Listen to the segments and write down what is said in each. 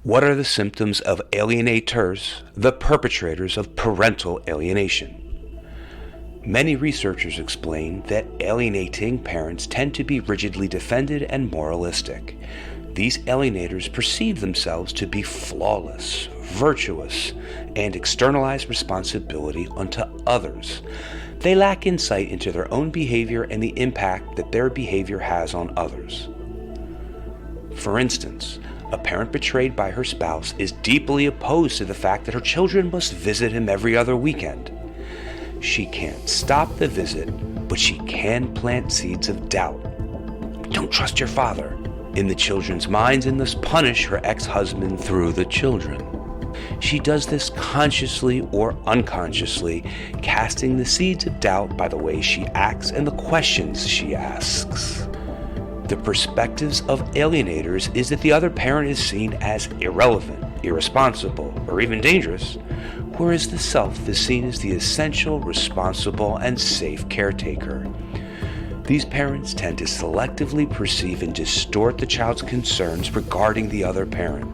What are the symptoms of alienators, the perpetrators of parental alienation? Many researchers explain that alienating parents tend to be rigidly defended and moralistic. These alienators perceive themselves to be flawless, virtuous, and externalize responsibility onto others. They lack insight into their own behavior and the impact that their behavior has on others. For instance, a parent betrayed by her spouse is deeply opposed to the fact that her children must visit him every other weekend. She can't stop the visit, but she can plant seeds of doubt. Don't trust your father in the children's minds and thus punish her ex-husband through the children. She does this consciously or unconsciously, casting the seeds of doubt by the way she acts and the questions she asks. The perspectives of alienators is that the other parent is seen as irrelevant, irresponsible, or even dangerous, whereas the self is seen as the essential, responsible, and safe caretaker. These parents tend to selectively perceive and distort the child's concerns regarding the other parent.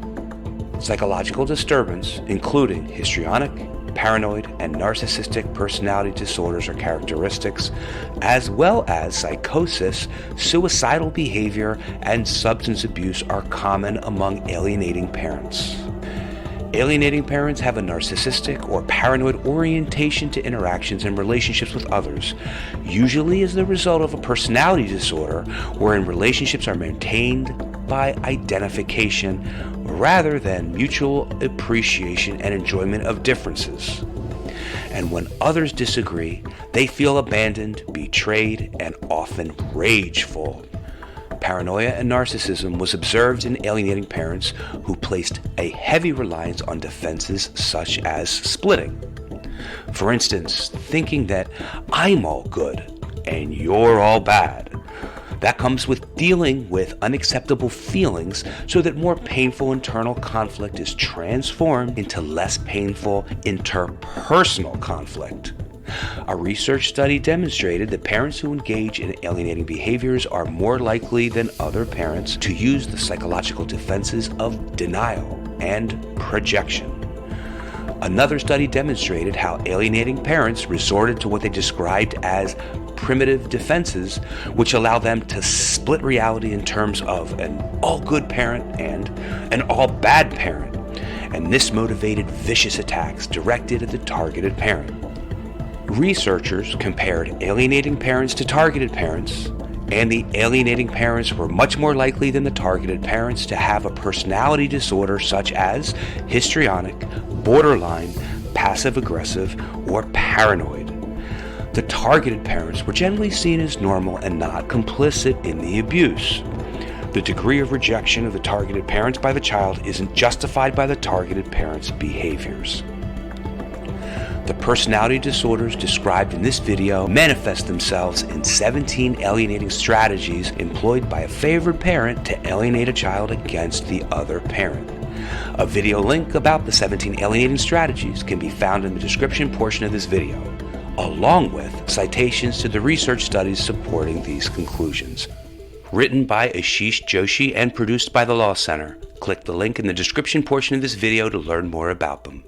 Psychological disturbance, including histrionic, paranoid, and narcissistic personality disorders or characteristics, as well as psychosis, suicidal behavior, and substance abuse are common among alienating parents. Alienating parents have a narcissistic or paranoid orientation to interactions and relationships with others, usually as the result of a personality disorder wherein relationships are maintained by identification rather than mutual appreciation and enjoyment of differences. And when others disagree, they feel abandoned, betrayed, and often rageful. Paranoia and narcissism was observed in alienating parents who placed a heavy reliance on defenses such as splitting. For instance, thinking that I'm all good and you're all bad. That comes with dealing with unacceptable feelings so that more painful internal conflict is transformed into less painful interpersonal conflict. A research study demonstrated that parents who engage in alienating behaviors are more likely than other parents to use the psychological defenses of denial and projection. Another study demonstrated how alienating parents resorted to what they described as primitive defenses, which allow them to split reality in terms of an all-good parent and an all-bad parent, and this motivated vicious attacks directed at the targeted parent. Researchers compared alienating parents to targeted parents, and the alienating parents were much more likely than the targeted parents to have a personality disorder such as histrionic, borderline, passive-aggressive, or paranoid. The targeted parents were generally seen as normal and not complicit in the abuse. The degree of rejection of the targeted parents by the child isn't justified by the targeted parents' behaviors. The personality disorders described in this video manifest themselves in 17 alienating strategies employed by a favored parent to alienate a child against the other parent. A video link about the 17 alienating strategies can be found in the description portion of this video, along with citations to the research studies supporting these conclusions. Written by Ashish Joshi and produced by the Law Center. Click the link in the description portion of this video to learn more about them.